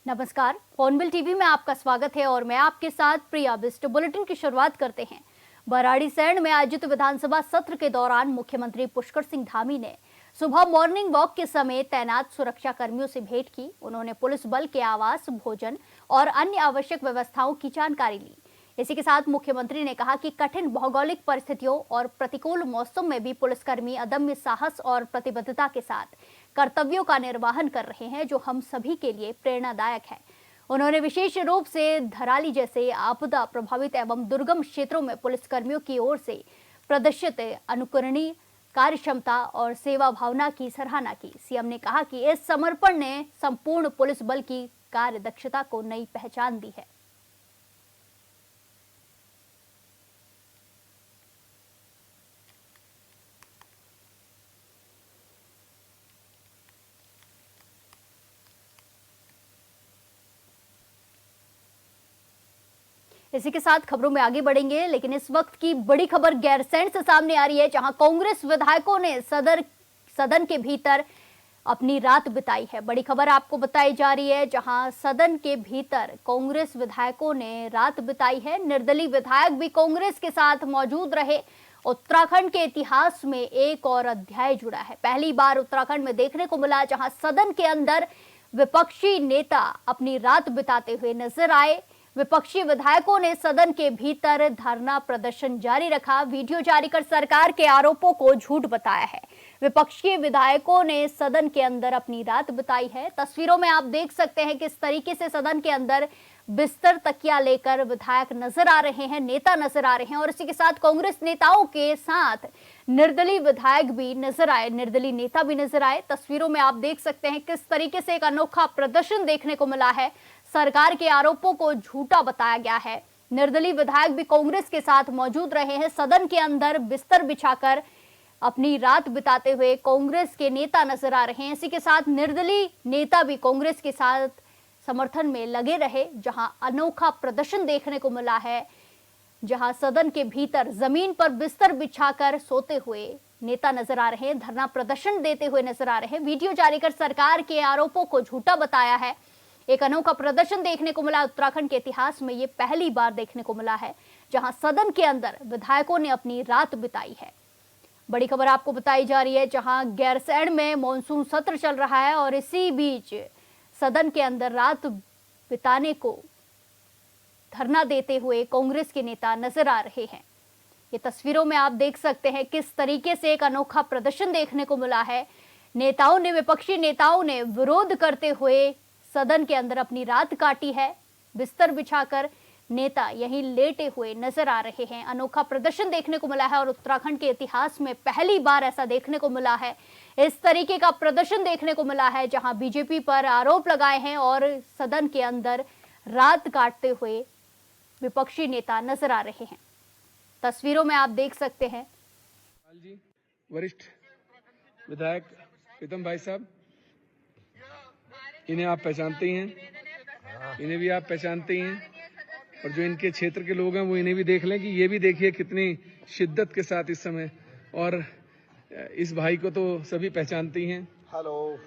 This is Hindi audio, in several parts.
नमस्कार, हॉर्नबिल टीवी में आपका स्वागत है और मैं आपके साथ प्रिया बिस्ट। बुलेटिन की शुरुआत करते हैं। भराड़ीसैंण में आयोजित विधानसभा सत्र के दौरान मुख्यमंत्री पुष्कर सिंह धामी ने सुबह मॉर्निंग वॉक के समय तैनात सुरक्षा कर्मियों से भेंट की। उन्होंने पुलिस बल के आवास, भोजन और अन्य आवश्यक व्यवस्थाओं की जानकारी ली। इसी के साथ मुख्यमंत्री ने कहा कि कठिन भौगोलिक परिस्थितियों और प्रतिकूल मौसम में भी पुलिसकर्मी अदम्य साहस और प्रतिबद्धता के साथ कर्तव्यों का निर्वहन कर रहे हैं, जो हम सभी के लिए प्रेरणादायक है। उन्होंने विशेष रूप से धराली जैसे आपदा प्रभावित एवं दुर्गम क्षेत्रों में पुलिसकर्मियों की ओर से प्रदर्शित अनुकरणीय कार्य क्षमता और सेवा भावना की सराहना की। सीएम ने कहा कि इस समर्पण ने संपूर्ण पुलिस बल की कार्य दक्षता को नई पहचान दी है। इसी के साथ खबरों में आगे बढ़ेंगे, लेकिन इस वक्त की बड़ी खबर गैरसैंण से सामने आ रही है, जहां कांग्रेस विधायकों ने सदन के भीतर अपनी रात बिताई है। बड़ी खबर आपको बताई जा रही है, जहां सदन के भीतर कांग्रेस विधायकों ने रात बिताई है। निर्दलीय विधायक भी कांग्रेस के साथ मौजूद रहे। उत्तराखंड के इतिहास में एक और अध्याय जुड़ा है। पहली बार उत्तराखंड में देखने को मिला जहां सदन के अंदर विपक्षी नेता अपनी रात बिताते हुए नजर आए। विपक्षी विधायकों ने सदन के भीतर धरना प्रदर्शन जारी रखा, वीडियो जारी कर सरकार के आरोपों को झूठ बताया है। विपक्षी विधायकों ने सदन के अंदर अपनी रात बिताई है। तस्वीरों में आप देख सकते हैं किस तरीके से सदन के अंदर बिस्तर तकिया लेकर विधायक नजर आ रहे हैं, नेता नजर आ रहे हैं, और इसी के साथ कांग्रेस नेताओं के साथ निर्दलीय विधायक भी नजर आए, निर्दलीय नेता भी नजर आए। तस्वीरों में आप देख सकते हैं किस तरीके से एक अनोखा प्रदर्शन देखने को मिला है। सरकार के आरोपों को झूठा बताया गया है। निर्दलीय विधायक भी कांग्रेस के साथ मौजूद रहे हैं। सदन के अंदर बिस्तर बिछाकर अपनी रात बिताते हुए कांग्रेस के नेता नजर आ रहे हैं। इसी के साथ निर्दलीय नेता भी कांग्रेस के साथ समर्थन में लगे रहे। जहां अनोखा प्रदर्शन देखने को मिला है, जहां सदन के भीतर जमीन पर बिस्तर बिछाकर सोते हुए नेता नजर आ रहे हैं, धरना प्रदर्शन देते हुए नजर आ रहे हैं, वीडियो जारी कर सरकार के आरोपों को झूठा बताया है। एक अनोखा प्रदर्शन देखने को मिला। उत्तराखंड के इतिहास में ये पहली बार देखने को मिला है, जहां सदन के अंदर विधायकों ने अपनी रात बिताई है। बड़ी खबर आपको बताई जा रही है, जहां गैरसैंण में मॉनसून सत्र चल रहा है और इसी बीच सदन के अंदर रात बिताने को धरना देते हुए कांग्रेस के नेता नजर आ रहे हैं। ये तस्वीरों में आप देख सकते हैं किस तरीके से एक अनोखा प्रदर्शन देखने को मिला है। नेताओं ने, विपक्षी नेताओं ने विरोध करते हुए सदन के अंदर अपनी रात काटी है। बिस्तर बिछाकर नेता यहीं लेटे हुए नजर आ रहे हैं। अनोखा प्रदर्शन देखने को मिला है और उत्तराखंड के इतिहास में पहली बार ऐसा देखने को मिला है। इस तरीके का प्रदर्शन देखने को मिला है जहां बीजेपी पर आरोप लगाए हैं और सदन के अंदर रात काटते हुए विपक्षी नेता नजर आ रहे हैं। तस्वीरों में आप देख सकते हैं वरिष्ठ विधायक प्रीतम भाई साहब, इन्हें आप पहचानते ही हैं, इन्हें भी आप पहचानते ही हैं, और जो इनके क्षेत्र के लोग हैं वो इन्हें भी देख लें कि ये भी देखिए कितनी शिद्दत के साथ इस समय, और इस भाई को तो सभी पहचानते ही हैं। हेलो,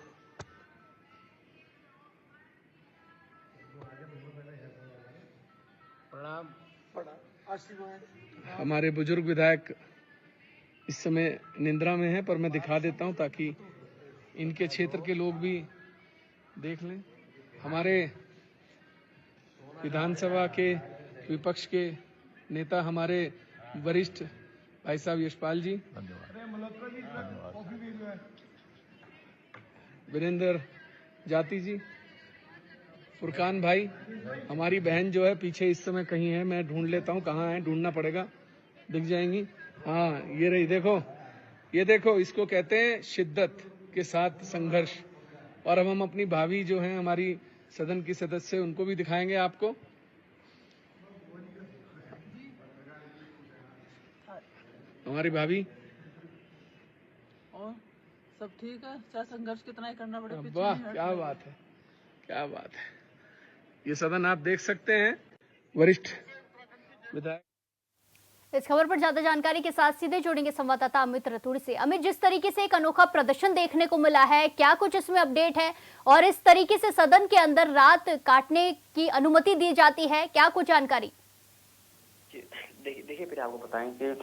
प्रणाम। हमारे बुजुर्ग विधायक इस समय निंद्रा में हैं, पर मैं दिखा देता हूं ताकि इनके क्षेत्र के लोग भी देख लें। हमारे विधानसभा के विपक्ष के नेता, हमारे वरिष्ठ भाई साहब यशपाल जी, वीरेंद्र जाति जी, फुरकान भाई, हमारी बहन जो है पीछे इस समय कहीं है, मैं ढूंढ लेता हूं कहाँ है, ढूंढना पड़ेगा, दिख जाएंगी। हाँ, ये रही, देखो, ये देखो, इसको कहते हैं शिद्दत के साथ संघर्ष। और अब हम अपनी भाभी जो हैं, हमारी सदन की सदस्य, उनको भी दिखाएंगे आपको। हमारी भाभी, और सब ठीक है, चाहे संघर्ष कितना ही करना पड़े। वाह, क्या बात है, क्या बात है। ये सदन आप देख सकते हैं, वरिष्ठ विधायक। इस खबर पर ज्यादा जानकारी के साथ सीधे जोड़ेंगे संवाददाता अमित रतूड़ी से। अमित, जिस तरीके से एक अनोखा प्रदर्शन देखने को मिला है, क्या कुछ इसमें अपडेट है और इस तरीके से सदन के अंदर रात काटने की अनुमति दी जाती है, क्या कुछ जानकारी? देखिए फिर आपको बताएं कि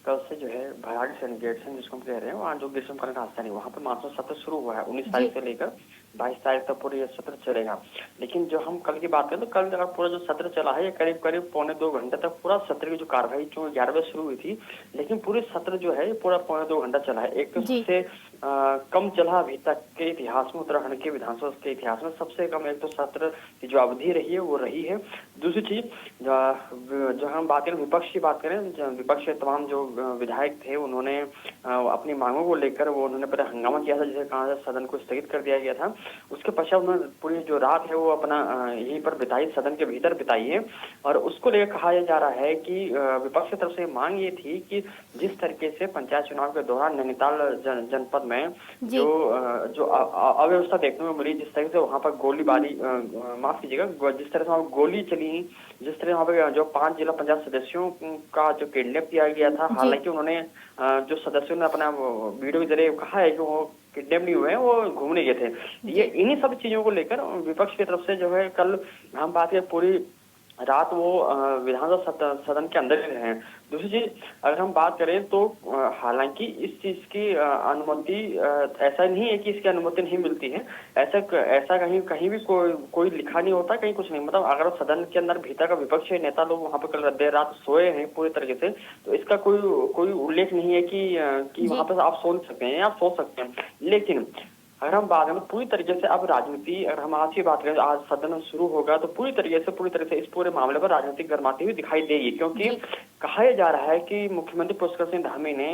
कल से जो है भराड़ी सैनिटेशन जिसको हम कह रहे हैं, वहाँ जो ग्रीष्मकालीन राजधानी वहाँ पर मानसून सत्र शुरू हुआ है 19 तारीख से लेकर 22 तारीख तक पूरा ये सत्र चलेगा। लेकिन जो हम कल की बात करें तो कल पूरा जो सत्र चला है ये करीब करीब 1.25 घंटे तक पूरा सत्र की जो कार्रवाई जो 11 बजे शुरू हुई थी, लेकिन पूरे सत्र जो है ये पूरा 1.25 घंटा चला है। एक तो सबसे कम चला अभी तक के इतिहास में, उत्तराखंड के विधानसभा के इतिहास में सबसे कम एक तो सत्र की जो अवधि रही है वो रही है। दूसरी चीज जो हम बात करें विपक्ष की बात करें, विपक्ष के तमाम जो विधायक थे उन्होंने अपनी मांगों को लेकर वो उन्होंने पहले हंगामा किया था, जिसे कहा सदन को स्थगित कर दिया गया था। उसके पश्चात उन्होंने पूरी जो रात है वो अपना यहीं पर बिताई, सदन के भीतर बिताई है। और उसको लेकर कहा जा रहा है कि विपक्ष की तरफ से मांग ये थी कि जिस तरीके से पंचायत चुनाव के दौरान नैनीताल जनपद में जो अव्यवस्था देखने को मिली, जिस तरह से वहाँ पर गोलीबारी माफ कीजिएगा, जिस तरह से वहाँ गोली चली, जिस तरह वहाँ पे जो 5 जिला पंचायत सदस्यों का जो किडनैप किया गया था, हालांकि उन्होंने जो सदस्यों ने अपना वीडियो के जरिए कहा है कि वो किडनैप नहीं हुए हैं, वो घूमने गए थे। ये इन्हीं सब चीजों को लेकर विपक्ष की तरफ से जो है कल हम बात करें पूरी रात वो विधानसभा सदन के अंदर ही रहे हैं। दूसरी चीज अगर हम बात करें तो हालांकि इस चीज की अनुमति ऐसा नहीं है कि इसकी अनुमति नहीं मिलती है, ऐसा कहीं भी कोई लिखा नहीं होता, कहीं कुछ नहीं। मतलब अगर सदन के अंदर भीतर का विपक्ष के नेता लोग वहां पर कल देर रात सोए हैं पूरी तरीके से, तो इसका कोई उल्लेख नहीं है कि वहां पर आप सो नहीं सकते हैं, आप सो सकते हैं। लेकिन अगर हम बात करें पूरी तरीके से अब राजनीति, अगर हम आज की बात करें, आज सदन शुरू होगा तो पूरी तरीके से इस पूरे मामले पर राजनीति गरमाती हुई दिखाई देगी, क्योंकि कहा यह जा रहा है कि मुख्यमंत्री पुष्कर सिंह धामी ने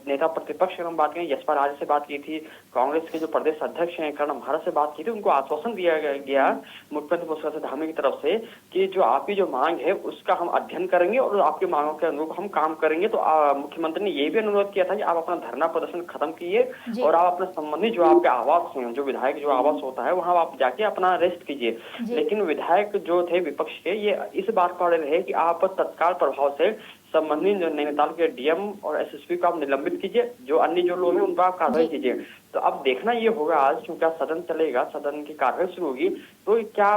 नेता प्रतिपक्ष अगर हम बात करें यशपाल आर्य से बात की थी, कांग्रेस के जो प्रदेश अध्यक्ष हैं कर्ण महाराज से बात की थी, उनको आश्वासन दिया गया मुख्यमंत्री पुष्कर सिंह धामी की तरफ से कि जो आपकी जो मांग है उसका हम अध्ययन करेंगे और आपकी मांगों के अनुरूप हम काम करेंगे। तो मुख्यमंत्री ने ये भी अनुरोध किया था कि आप अपना धरना प्रदर्शन खत्म कीजिए और आप अपने संबंधी जो आपके आवास हैं, जो विधायक जो आवास होता है वहां आप जाके अपना रेस्ट कीजिए। लेकिन विधायक जो थे विपक्ष के ये इस बात पर रहे कि आप तत्काल प्रभाव से संबंधित जो नैनीताल के डीएम और एसएसपी को आप निलंबित कीजिए, जो अन्य जो लोग हैं उन पर आप कार्रवाई कीजिए। तो अब देखना ये होगा आज क्योंकि सदन चलेगा, सदन की कार्रवाई शुरू होगी, तो क्या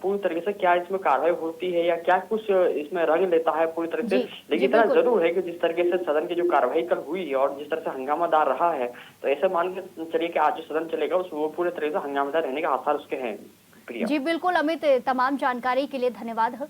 पूरी तरीके से क्या इसमें कार्रवाई होती है या क्या कुछ इसमें रंग लेता है पूरी तरह से। लेकिन इतना जरूर है कि जिस तरीके से सदन की जो कार्रवाई कल हुई है और जिस तरह से हंगामादार रहा है, तो ऐसे मान के चलिए कि आज जो सदन चलेगा उसमें वो पूरे तरीके से हंगामादार रहने के आसार उसके हैं। प्रिया जी बिल्कुल अमित, तमाम जानकारी के लिए धन्यवाद।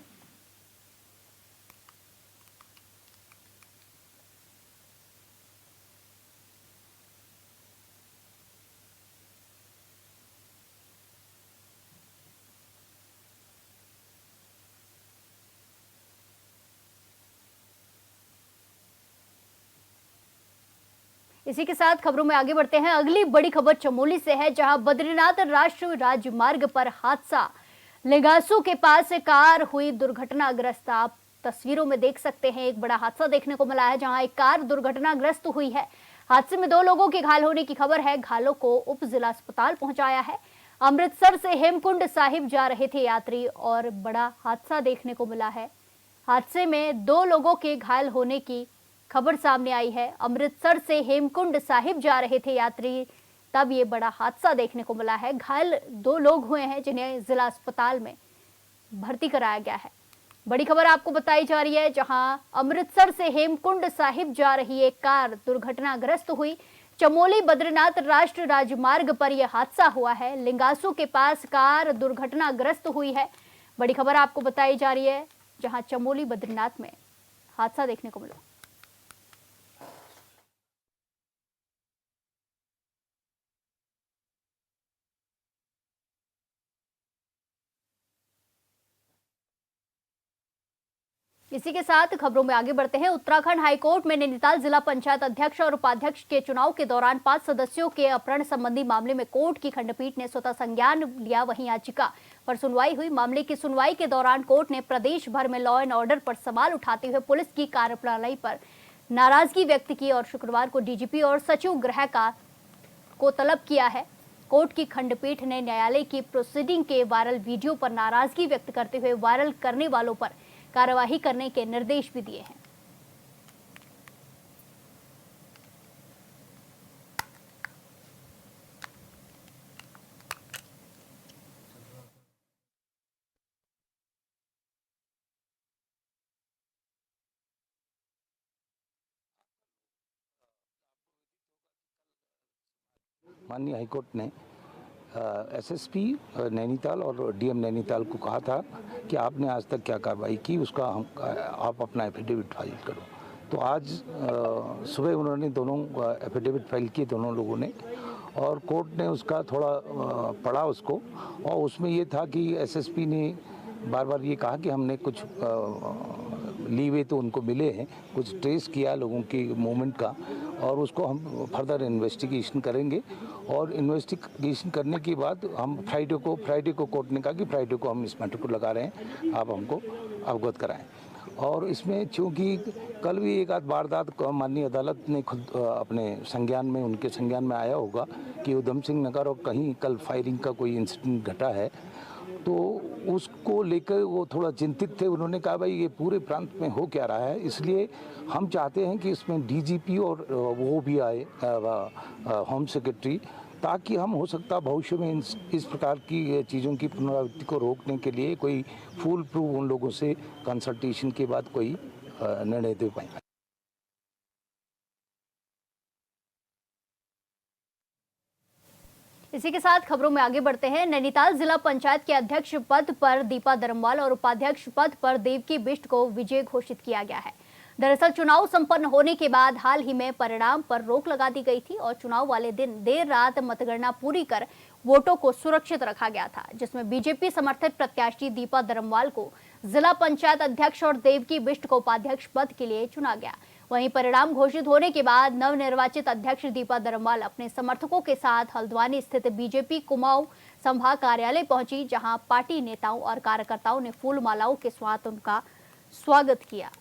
इसी के साथ खबरों में आगे बढ़ते हैं। अगली बड़ी खबर चमोली से है, जहां बद्रीनाथ राष्ट्रीय राजमार्ग पर हादसा, लिंगासू के पास कार हुई दुर्घटनाग्रस्त। आप तस्वीरों में देख सकते हैं एक बड़ा हादसा देखने को मिला है, जहां एक कार दुर्घटनाग्रस्त हुई है। हादसे में 2 लोगों के घायल होने की खबर है। घायलों को उप जिला अस्पताल पहुंचाया है। अमृतसर से हेमकुंड साहिब जा रहे थे यात्री और बड़ा हादसा देखने को मिला है। हादसे में 2 लोगों के घायल होने की खबर सामने आई है। अमृतसर से हेमकुंड साहिब जा रहे थे यात्री, तब ये बड़ा हादसा देखने को मिला है। घायल 2 लोग हुए हैं जिन्हें जिला अस्पताल में भर्ती कराया गया है। बड़ी खबर आपको बताई जा रही है, जहां अमृतसर से हेमकुंड साहिब जा रही एक कार दुर्घटनाग्रस्त हुई। चमोली बद्रीनाथ राष्ट्रीय राजमार्ग पर यह हादसा हुआ है। लिंगासू के पास कार दुर्घटनाग्रस्त हुई है। बड़ी खबर आपको बताई जा रही है, जहां चमोली बद्रीनाथ में हादसा देखने को मिला। इसी के साथ खबरों में आगे बढ़ते हैं। उत्तराखंड हाईकोर्ट में नैनीताल जिला पंचायत अध्यक्ष और उपाध्यक्ष के चुनाव के दौरान 5 सदस्यों के अपहरण संबंधी मामले में कोर्ट की खंडपीठ ने स्वतः संज्ञान लिया, वहीं याचिका पर सुनवाई हुई। मामले की सुनवाई के दौरान कोर्ट ने प्रदेश भर में लॉ एंड ऑर्डर पर सवाल उठाते हुए पुलिस की कार्यप्रणाली पर नाराजगी व्यक्त की और शुक्रवार को डीजीपी और सचिव गृह को तलब किया है। कोर्ट की खंडपीठ ने न्यायालय की प्रोसीडिंग के वायरल वीडियो पर नाराजगी व्यक्त करते हुए वायरल करने वालों पर कार्यवाही करने के निर्देश भी दिए हैं। माननीय हाईकोर्ट ने एसएसपी नैनीताल और डीएम नैनीताल को कहा था कि आपने आज तक क्या कार्रवाई की उसका आप अपना एफिडेविट फाइल करो। तो आज सुबह उन्होंने दोनों एफिडेविट फाइल किए दोनों लोगों ने, और कोर्ट ने उसका थोड़ा पढ़ा उसको, और उसमें ये था कि एसएसपी ने बार बार ये कहा कि हमने कुछ लीवे तो उनको मिले हैं, कुछ ट्रेस किया लोगों की मूवमेंट का, और उसको हम फर्दर इन्वेस्टिगेशन करेंगे। और इन्वेस्टिगेशन करने के बाद हम फ्राइडे को कोर्ट ने कहा कि फ्राइडे को हम इस मैटर को लगा रहे हैं, आप हमको अवगत कराएं। और इसमें चूँकि कल भी एक आध वारदात माननीय अदालत ने खुद अपने संज्ञान में, उनके संज्ञान में आया होगा कि उधम सिंह नगर और कहीं कल फायरिंग का कोई इंसिडेंट घटा है, तो उसको लेकर वो थोड़ा चिंतित थे। उन्होंने कहा भाई ये पूरे प्रांत में हो क्या रहा है, इसलिए हम चाहते हैं कि इसमें डीजीपी और वो भी आए, होम सेक्रेटरी, ताकि हम हो सकता भविष्य में इस प्रकार की चीज़ों की पुनरावृत्ति को रोकने के लिए कोई फुल प्रूफ उन लोगों से कंसल्टेशन के बाद कोई निर्णय दे पाएंगे। इसी के साथ खबरों में आगे बढ़ते हैं। नैनीताल जिला पंचायत के अध्यक्ष पद पर दीपा धर्मवाल और उपाध्यक्ष पद पर देवकी बिष्ट को विजय घोषित किया गया है। दरअसल चुनाव संपन्न होने के बाद हाल ही में परिणाम पर रोक लगा दी गई थी और चुनाव वाले दिन देर रात मतगणना पूरी कर वोटों को सुरक्षित रखा गया था, जिसमें बीजेपी समर्थित प्रत्याशी दीपा धर्मवाल को जिला पंचायत अध्यक्ष और देवकी बिष्ट को उपाध्यक्ष पद के लिए चुना गया। वहीं परिणाम घोषित होने के बाद नवनिर्वाचित अध्यक्ष दीपा धर्मवाल अपने समर्थकों के साथ हल्द्वानी स्थित बीजेपी कुमाऊं संभाग कार्यालय पहुंची, जहां पार्टी नेताओं और कार्यकर्ताओं ने फूल मालाओं के साथ उनका स्वागत किया।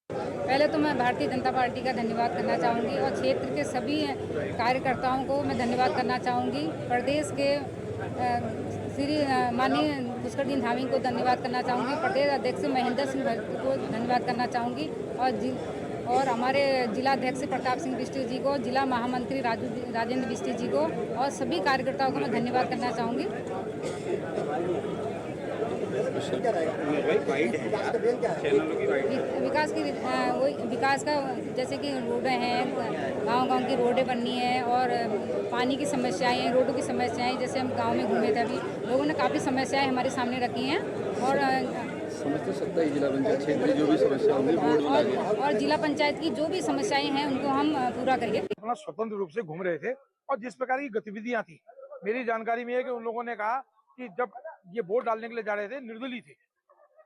पहले तो मैं भारतीय जनता पार्टी का धन्यवाद करना चाहूँगी और क्षेत्र के सभी कार्यकर्ताओं को मैं धन्यवाद करना चाहूँगी। प्रदेश के श्री माननीय पुष्कर धामी को धन्यवाद करना चाहूँगी। प्रदेश अध्यक्ष महेंद्र सिंह भट्ट को धन्यवाद करना चाहूँगी और हमारे जिला अध्यक्ष प्रताप सिंह बिष्ट जी को, जिला महामंत्री राजेंद्र बिष्ट जी को और सभी कार्यकर्ताओं को मैं धन्यवाद करना चाहूँगी। विकास का जैसे कि रोडें हैं, गांव की रोडें बननी है और पानी की समस्याएं हैं, रोडों की समस्याएं, जैसे हम गांव में घूमे थे अभी, लोगों ने काफ़ी समस्याएं हमारे सामने रखी हैं और जिला पंचायत क्षेत्र जो भी समस्या होंगी और जिला पंचायत की जो भी समस्याएं हैं उनको हम पूरा करेंगे। अपना स्वतंत्र रूप से घूम रहे थे और जिस प्रकार की गतिविधियां थी, मेरी जानकारी में है कि उन लोगों ने कहा कि जब ये वोट डालने के लिए जा रहे थे निर्दलीय थे,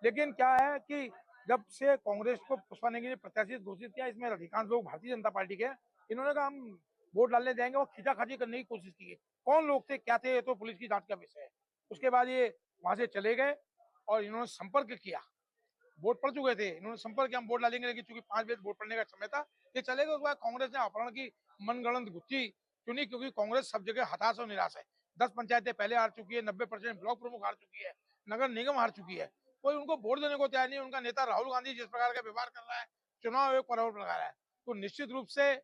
लेकिन क्या है कि जब से कांग्रेस को पुष्पाने के लिए प्रत्याशी घोषित किया, इसमें अधिकांश लोग भारतीय जनता पार्टी के, इन्होंने कहा हम वोट डालने जाएंगे और खींचाखाची करने की कोशिश की। कौन लोग थे, क्या थे, ये तो पुलिस की जांच का विषय है। उसके बाद ये वहां से चले गए और इन्होंने संपर्क किया, वोट पड़ चुके थे, इन्होंने संपर्क किया हम वोट डालेंगे, लेकिन चूंकि 5 बजे वोट पड़ने का समय था, ये चले गए। उसके बाद कांग्रेस ने अपहरण की मनगढ़ंत गुत्थी चुनी, क्योंकि कांग्रेस सब जगह हताश और निराश है। 10 पंचायतें पहले हार चुकी है, 90% ब्लॉक प्रमुख हार चुकी है, नगर निगम हार चुकी है, कोई उनको वोट देने को तैयार नहीं। उनका नेता राहुल गांधी जिस प्रकार का व्यवहार कर रहा है, चुनाव आयोग पर आरोप लगा रहा है, तो निश्चित रूप से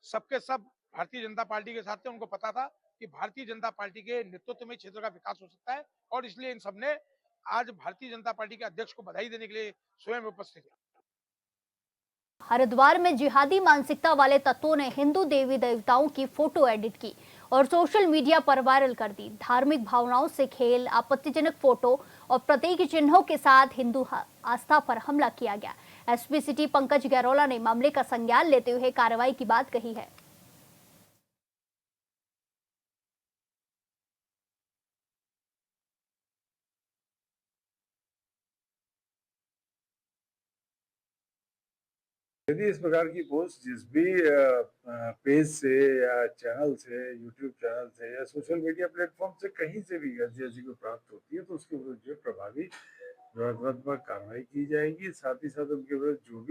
सबके सब भारतीय जनता पार्टी के साथ थे। उनको पता था कि भारतीय जनता पार्टी के नेतृत्व में क्षेत्र का विकास हो सकता है और इसलिए इन सबने आज भारतीय जनता पार्टी के अध्यक्ष को बधाई देने के लिए स्वयं उपस्थित है। हरिद्वार में जिहादी मानसिकता वाले तत्वों ने हिंदू देवी देवताओं की फोटो एडिट की और सोशल मीडिया पर वायरल कर दी। धार्मिक भावनाओं से खेल, आपत्तिजनक फोटो और प्रतीक चिन्हों के साथ हिंदू आस्था पर हमला किया गया। एसपी सिटी पंकज गैरोला ने मामले का संज्ञान लेते हुए कार्रवाई की बात कही है। यदि इस प्रकार की पोस्ट जिस भी पेज से या चैनल से, यूट्यूब चैनल से या सोशल मीडिया प्लेटफॉर्म से कहीं से भी जैसी को प्राप्त होती है, तो उसके विरुद्ध जो प्रभावी जरूरतमंद कार्रवाई की जाएगी। साथ ही साथ उनके विरुद्ध जो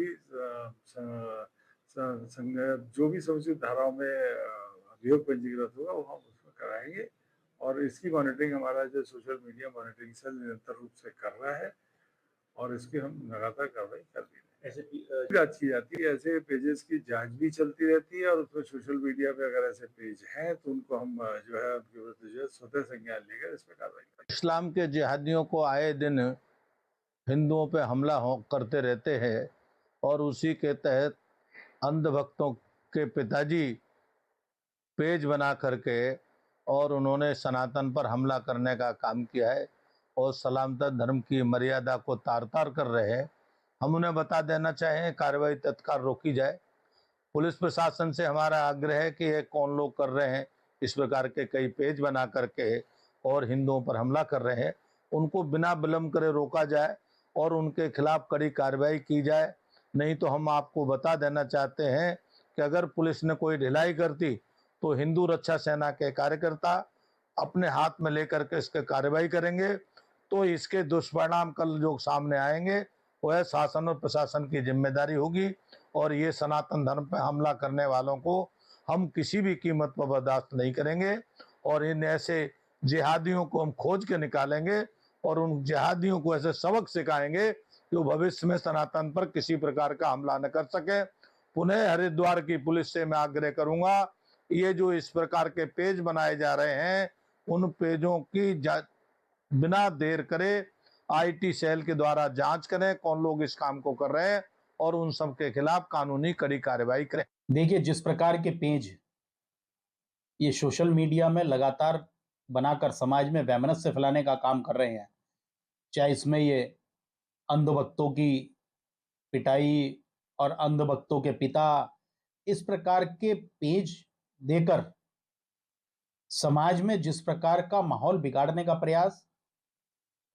भी समुचित धाराओं में अभियोग पंजीकृत होगा वो हम उसमें कराएंगे और इसकी मॉनिटरिंग हमारा जो सोशल मीडिया मॉनिटरिंग सेल निरंतर रूप से कर रहा है और इसकी हम लगातार कार्रवाई कर रही है। ऐसे जांच की जाती है। ऐसे पेजेस की जांच भी चलती रहती है और उसमें सोशल मीडिया पे अगर ऐसे पेज हैं तो उनको हम जो है उनके विरुद्ध जो है स्वतः संज्ञान लेकर इस पर कार्रवाई करेंगे। इस्लाम के जिहादियों को आए दिन हिंदुओं पे हमला करते रहते हैं और उसी के तहत अंधभक्तों के पिताजी पेज बना करके और उन्होंने सनातन पर हमला करने का काम किया है और सनातन धर्म की मर्यादा को तार तार कर रहे हैं। हम उन्हें बता देना चाहें कार्रवाई तत्काल रोकी जाए। पुलिस प्रशासन से हमारा आग्रह है कि ये कौन लोग कर रहे हैं इस प्रकार के कई पेज बना करके और हिंदुओं पर हमला कर रहे हैं, उनको बिना विलंब करे रोका जाए और उनके खिलाफ कड़ी कार्रवाई की जाए। नहीं तो हम आपको बता देना चाहते हैं कि अगर पुलिस ने कोई ढिलाई करती तो हिंदू रक्षा सेना के कार्यकर्ता अपने हाथ में लेकर के इसके कार्रवाई करेंगे। तो इसके दुष्परिणाम कल जो सामने आएंगे वह शासन और प्रशासन की जिम्मेदारी होगी और ये सनातन धर्म पर हमला करने वालों को हम किसी भी कीमत पर बर्दाश्त नहीं करेंगे और इन ऐसे जिहादियों को हम खोज के निकालेंगे और उन जिहादियों को ऐसे सबक सिखाएंगे कि वो भविष्य में सनातन पर किसी प्रकार का हमला न कर सके। पुनः हरिद्वार की पुलिस से मैं आग्रह करूंगा, ये जो इस प्रकार के पेज बनाए जा रहे हैं उन पेजों की बिना देर करे आईटी सेल के द्वारा जांच करें कौन लोग इस काम को कर रहे हैं और उन सब के खिलाफ कानूनी कड़ी कार्रवाई करें। देखिए, जिस प्रकार के पेज ये सोशल मीडिया में लगातार बनाकर समाज में वैमनस्य फैलाने का काम कर रहे हैं, चाहे इसमें ये अंधभक्तों की पिटाई और अंधभक्तों के पिता, इस प्रकार के पेज देकर समाज में जिस प्रकार का माहौल बिगाड़ने का प्रयास,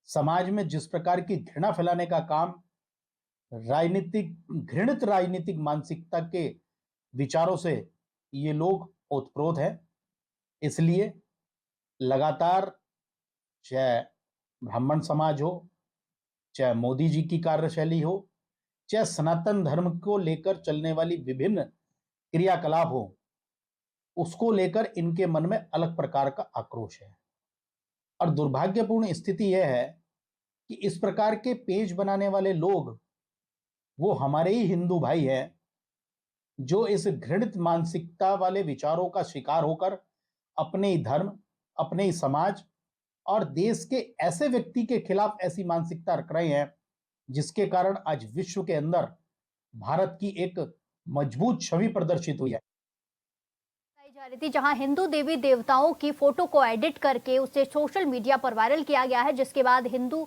समाज में जिस प्रकार की घृणा फैलाने का काम, घृणित राजनीतिक मानसिकता के विचारों से ये लोग ओतप्रोत हैं। इसलिए लगातार चाहे ब्राह्मण समाज हो, चाहे मोदी जी की कार्यशैली हो, चाहे सनातन धर्म को लेकर चलने वाली विभिन्न क्रियाकलाप हो, उसको लेकर इनके मन में अलग प्रकार का आक्रोश है। और दुर्भाग्यपूर्ण स्थिति यह है कि इस प्रकार के पेज बनाने वाले लोग वो हमारे ही हिंदू भाई हैं जो इस घृणित मानसिकता वाले विचारों का शिकार होकर अपने ही धर्म, अपने ही समाज और देश के ऐसे व्यक्ति के खिलाफ ऐसी मानसिकता रख रहे हैं जिसके कारण आज विश्व के अंदर भारत की एक मजबूत छवि प्रदर्शित हुई है। जा रही थी जहां हिंदू देवी देवताओं की फोटो को एडिट करके उसे सोशल मीडिया पर वायरल किया गया है, जिसके बाद हिंदू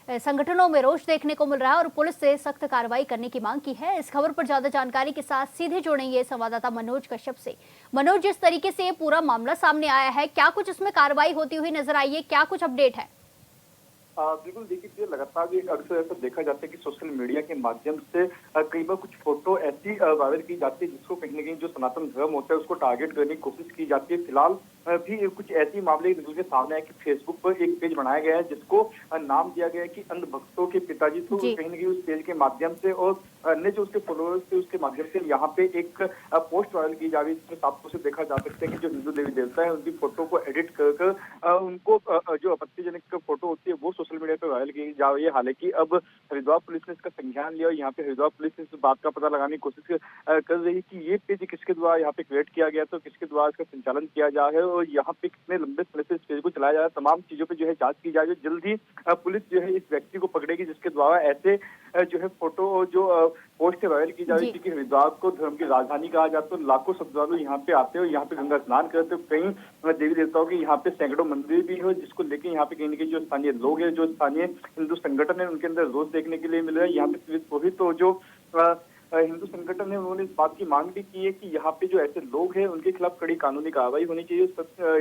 संगठनों में रोष देखने को मिल रहा है और पुलिस से सख्त कार्रवाई करने की मांग की है। इस खबर पर ज्यादा जानकारी के साथ सीधे जुड़ेंगे संवाददाता मनोज कश्यप से। मनोज, जिस तरीके से ये पूरा मामला सामने आया है, क्या कुछ इसमें कार्रवाई होती हुई नजर आई है, क्या कुछ अपडेट है? बिल्कुल, देखिए लगातार अक्सर ऐसा देखा जाता है कि सोशल मीडिया के माध्यम से कई बार कुछ फोटो ऐसी वायरल की जाती है जिसको कहीं न कहीं जो सनातन धर्म होता है उसको टारगेट करने की कोशिश की जाती है। फिलहाल भी कुछ ऐसी मामले निकल के सामने आए कि फेसबुक पर एक पेज बनाया गया है जिसको नाम दिया गया है कि अंधभक्तों के पिताजी। तो कहीं न कहीं उस पेज के माध्यम से और अन्य जो उसके फॉलोअर्स थे उसके माध्यम से यहाँ पे एक पोस्ट वायरल की जा रही है जिसमें साफ तौर से देखा जा सकता है कि जो हिंदू देवी देवता है उनकी फोटो को एडिट कर उनको जो आपत्तिजनक फोटो होती है वो सोशल मीडिया पर वायरल की जा रही है। हालांकि अब हरिद्वार पुलिस ने इसका संज्ञान लिया और यहाँ पे हरिद्वार पुलिस इस बात का पता लगाने की कोशिश कर रही है कि ये पेज किसके द्वारा यहाँ पे क्रिएट किया गया, तो किसके द्वारा इसका संचालन किया जा रहा है और यहाँ पे कितने लंबे समय से इस पेज को चलाया जा रहा है। तमाम चीजों पे जो है जांच की जा रही है। जल्द ही पुलिस जो है इस व्यक्ति को पकड़ेगी जिसके द्वारा ऐसे जो है फोटो जो पोस्ट से वायरल की जा रही है। क्योंकि हरिद्वार को धर्म की राजधानी कहा जाता है, लाखों श्रद्धालु यहाँ पे आते हैं और यहाँ पे गंगा स्नान करते हैं। कई देवी देवताओं के यहाँ पे सैकड़ों मंदिर भी है जिसको लेकर यहाँ पे कहीं न कहीं जो स्थानीय लोग हैं, जो स्थानीय हिंदू संगठन है, उनके अंदर रोष देखने के लिए मिल रहा है। यहाँ पे पुलिस तो जो हिंदू संगठन है उन्होंने इस बात की मांग भी की है कि यहाँ पे जो ऐसे लोग हैं उनके खिलाफ कड़ी कानूनी कार्रवाई होनी चाहिए।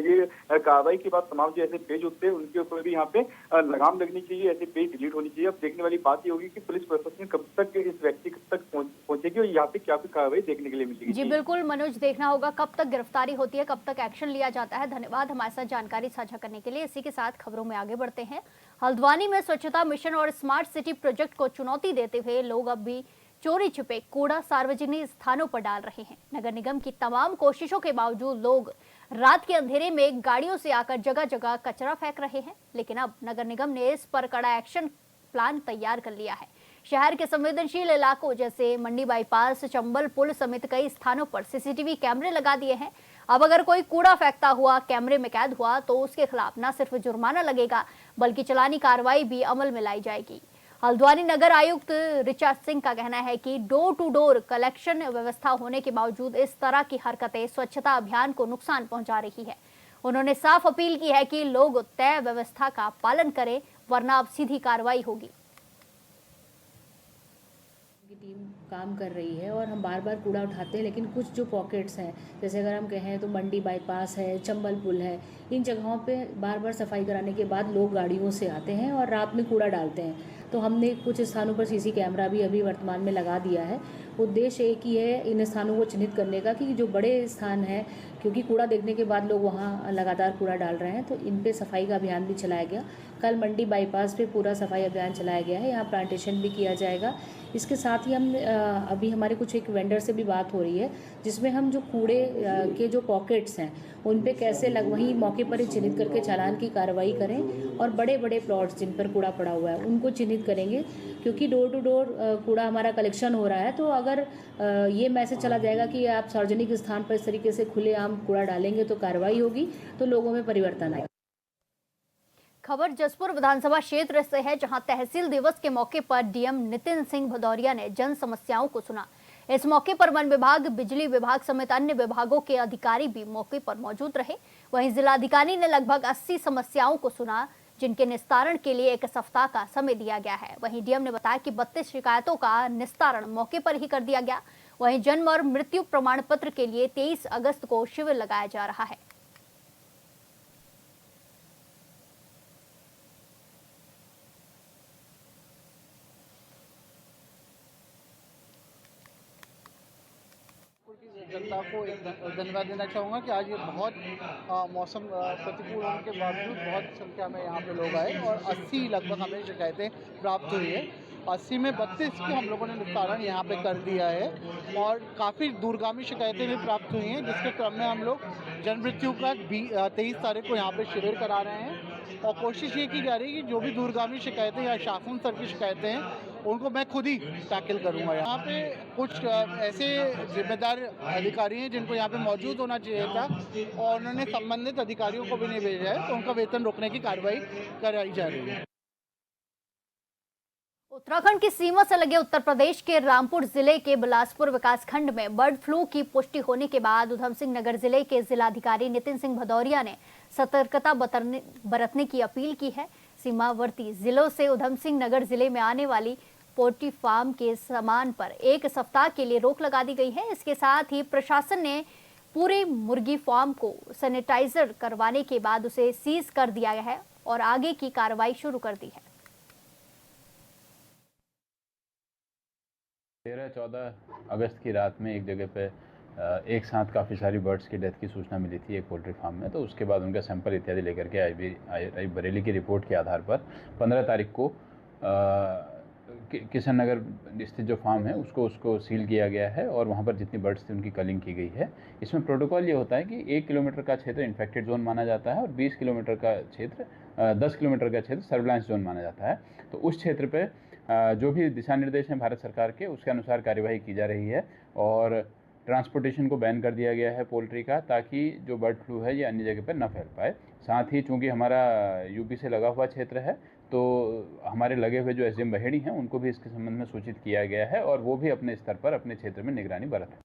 ये कार्रवाई के बाद तमाम जो ऐसे पेज होते हैं उनके ऊपर भी यहाँ पे लगाम लगनी चाहिए, ऐसे पेज डिलीट होनी चाहिए। अब देखने वाली बात ये होगी कि पुलिस प्रशासन कब तक इस व्यक्ति तक पहुंचेगी और यहाँ पे क्या कार्रवाई देखने के लिए मिलेगी। जी बिल्कुल मनोज, देखना होगा कब तक गिरफ्तारी होती है, कब तक एक्शन लिया जाता है। धन्यवाद हमारे साथ जानकारी साझा करने के लिए। इसी के साथ खबरों में आगे बढ़ते हैं। हल्द्वानी में स्वच्छता मिशन और स्मार्ट सिटी प्रोजेक्ट को चुनौती देते हुए लोग अब भी चोरी छिपे कूड़ा सार्वजनिक स्थानों पर डाल रहे हैं। नगर निगम की तमाम कोशिशों के बावजूद लोग रात के अंधेरे में गाड़ियों से आकर जगह जगह कचरा फेंक रहे हैं, लेकिन अब नगर निगम ने इस पर कड़ा एक्शन प्लान तैयार कर लिया है। शहर के संवेदनशील इलाकों जैसे मंडी बाईपास, चंबल पुल समेत कई स्थानों पर सीसीटीवी कैमरे लगा दिए हैं। अब अगर कोई कूड़ा फेंकता हुआ कैमरे में कैद हुआ तो उसके खिलाफ न सिर्फ जुर्माना लगेगा बल्कि चालानी कार्रवाई भी अमल में लाई जाएगी। हल्द्वानी नगर आयुक्त ऋचा सिंह का कहना है कि डोर टू डोर कलेक्शन व्यवस्था होने के बावजूद इस तरह की हरकतें स्वच्छता अभियान को नुकसान पहुंचा रही है। उन्होंने साफ अपील की है कि लोग तय व्यवस्था का पालन करें, वरना अब सीधी कार्रवाई होगी। टीम काम कर रही है और हम बार बार कूड़ा उठाते हैं, लेकिन कुछ जो पॉकेट्स हैं, जैसे अगर हम कहें तो मंडी बाईपास है, चंबल पुल है, इन जगहों पे बार बार सफाई कराने के बाद लोग गाड़ियों से आते हैं और रात में कूड़ा डालते हैं। तो हमने कुछ स्थानों पर सीसी कैमरा भी अभी वर्तमान में लगा दिया है। उद्देश्य एक ही है इन स्थानों को चिन्हित करने का कि जो बड़े स्थान हैं, क्योंकि कूड़ा देखने के बाद लोग वहाँ लगातार कूड़ा डाल रहे हैं, तो इन पे सफाई का अभियान भी चलाया गया। कल मंडी बाईपास पे पूरा सफाई अभियान चलाया गया है, यहाँ प्लांटेशन भी किया जाएगा। इसके साथ ही हम अभी हमारे कुछ एक वेंडर से भी बात हो रही है, जिसमें हम जो कूड़े के जो पॉकेट्स हैं उन पे कैसे वहीं मौके पर ही चिन्हित करके चालान की कार्रवाई करें, और बड़े बड़े प्लॉट्स जिन पर कूड़ा पड़ा हुआ है उनको चिन्हित करेंगे, क्योंकि डोर टू डोर कूड़ा हमारा कलेक्शन हो रहा है। तो अगर ये मैसेज चला जाएगा कि आप सार्वजनिक स्थान पर इस तरीके से खुलेआम कूड़ा डालेंगे तो कार्रवाई होगी, तो लोगों में परिवर्तन आएगा। खबर जसपुर विधानसभा क्षेत्र से है, जहां तहसील दिवस के मौके पर डीएम नितिन सिंह भदौरिया ने जन समस्याओं को सुना। इस मौके पर वन विभाग, बिजली विभाग समेत अन्य विभागों के अधिकारी भी मौके पर मौजूद रहे। वहीं जिलाधिकारी ने लगभग 80 समस्याओं को सुना, जिनके निस्तारण के लिए 1 सप्ताह का समय दिया गया है। वहीं डीएम ने बताया कि 32 शिकायतों का निस्तारण मौके पर ही कर दिया गया। वहीं जन्म और मृत्यु प्रमाण पत्र के लिए 23 अगस्त को शिविर लगाया जा रहा है। जनता को एक धन्यवाद देना चाहूँगा कि आज ये बहुत मौसम प्रतिकूल होने के बावजूद बहुत संख्या में यहाँ पे लोग आए और 80 लगभग हमें शिकायतें प्राप्त हुई है। 80 में 32 की हम लोगों ने निस्तारण यहाँ पे कर दिया है और काफ़ी दूरगामी शिकायतें भी प्राप्त हुई हैं, जिसके क्रम में हम लोग जन्म मृत्यु का 23 तारीख को यहाँ पे शिविर करा रहे हैं और कोशिश ये की जा रही है कि जो भी दूरगामी शिकायतें या शासन स्तर की शिकायतें हैं उनको मैं खुद ही टैकल करूँगा। यहाँ पे कुछ ऐसे जिम्मेदार अधिकारी हैं जिनको यहाँ पे मौजूद होना चाहिए था और उन्होंने संबंधित अधिकारियों को भी नहीं भेजा है, तो उनका वेतन रोकने की कार्रवाई कराई जा रही है। उत्तराखंड की सीमा से लगे उत्तर प्रदेश के रामपुर जिले के बिलासपुर विकासखंड में बर्ड फ्लू की पुष्टि होने के बाद उधम सिंह नगर जिले के जिलाधिकारी नितिन सिंह भदौरिया ने सतर्कता बरतने की अपील की है। सीमावर्ती जिलों से उधम सिंह नगर जिले में आने वाली पोल्ट्री फार्म के सामान पर 1 सप्ताह के लिए रोक लगा दी गई है। इसके साथ ही प्रशासन ने पूरे मुर्गी फार्म को सैनिटाइजर करवाने के बाद उसे सीज कर दिया गया है और आगे की कार्रवाई शुरू कर दी है। 13-14 अगस्त की रात में एक जगह पे एक साथ काफ़ी सारी बर्ड्स की डेथ की सूचना मिली थी एक पोल्ट्री फार्म में। तो उसके बाद उनका सैंपल इत्यादि लेकर के आई बरेली की रिपोर्ट के आधार पर 15 तारीख को किशन नगर स्थित जो फार्म है उसको सील किया गया है और वहाँ पर जितनी बर्ड्स थी उनकी कलिंग की गई है। इसमें प्रोटोकॉल ये होता है कि 1 किलोमीटर का क्षेत्र इन्फेक्टेड जोन माना जाता है और 20 किलोमीटर का क्षेत्र 10 किलोमीटर का क्षेत्र सर्विलांस जोन माना जाता है। तो उस क्षेत्र पे जो भी दिशा निर्देश हैं भारत सरकार के, उसके अनुसार कार्यवाही की जा रही है और ट्रांसपोर्टेशन को बैन कर दिया गया है पोल्ट्री का, ताकि जो बर्ड फ्लू है ये अन्य जगह पर न फैल पाए। साथ ही चूँकि हमारा यूपी से लगा हुआ क्षेत्र है, तो हमारे लगे हुए जो एसडीएम बहेड़ी हैं उनको भी इसके संबंध में सूचित किया गया है और वो भी अपने स्तर पर अपने क्षेत्र में निगरानी बरतें।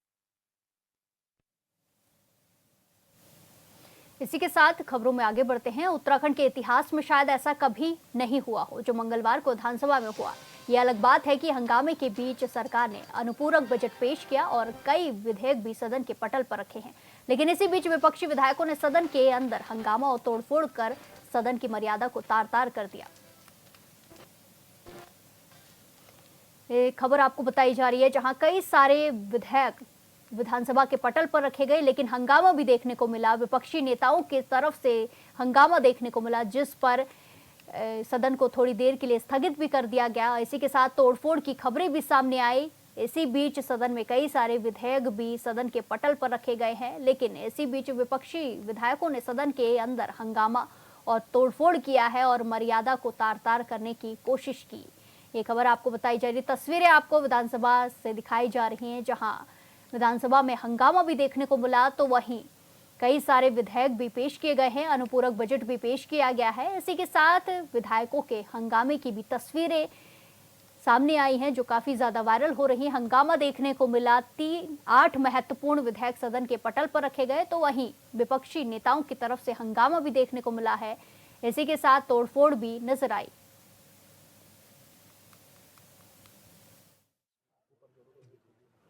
इसी के साथ खबरों में आगे बढ़ते हैं। उत्तराखंड के इतिहास में शायद ऐसा कभी नहीं हुआ हो जो मंगलवार को विधानसभा में हुआ। यह अलग बात है कि हंगामे के बीच सरकार ने अनुपूरक बजट पेश किया और कई विधेयक भी सदन के पटल पर रखे हैं, लेकिन इसी बीच विपक्षी विधायकों ने सदन के अंदर हंगामा और तोड़फोड़ कर सदन की मर्यादा को तार-तार कर दिया। ये खबर आपको बताई जा रही है, जहां कई सारे विधेयक विधानसभा के पटल पर रखे गए, लेकिन हंगामा भी देखने को मिला। विपक्षी नेताओं की तरफ से हंगामा देखने को मिला, जिस पर सदन को थोड़ी देर के लिए स्थगित भी कर दिया गया। इसी के साथ तोड़फोड़ की खबरें भी सामने आई। इसी बीच सदन में कई सारे विधेयक भी सदन के पटल पर रखे गए हैं, लेकिन इसी बीच विपक्षी विधायकों ने सदन के अंदर हंगामा और तोड़फोड़ किया है और मर्यादा को तार-तार करने की कोशिश की। ये खबर आपको बताई जा रही, तस्वीरें आपको विधानसभा से दिखाई जा रही हैं, जहां विधानसभा में हंगामा भी देखने को मिला, तो वहीं कई सारे विधेयक भी पेश किए गए हैं, अनुपूरक बजट भी पेश किया गया है। इसी के साथ विधायकों के हंगामे की भी तस्वीरें सामने आई हैं, जो काफी ज्यादा वायरल हो रही हैं। हंगामा देखने को मिला, 8 महत्वपूर्ण विधेयक सदन के पटल पर रखे गए, तो वहीं विपक्षी नेताओं की तरफ से हंगामा भी देखने को मिला है। इसी के साथ तोड़फोड़ भी नजर आई।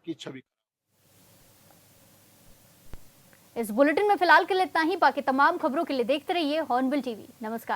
की छवि। इस बुलेटिन में फिलहाल के लिए इतना ही। बाकी तमाम खबरों के लिए देखते रहिए हॉर्नबिल टीवी। नमस्कार।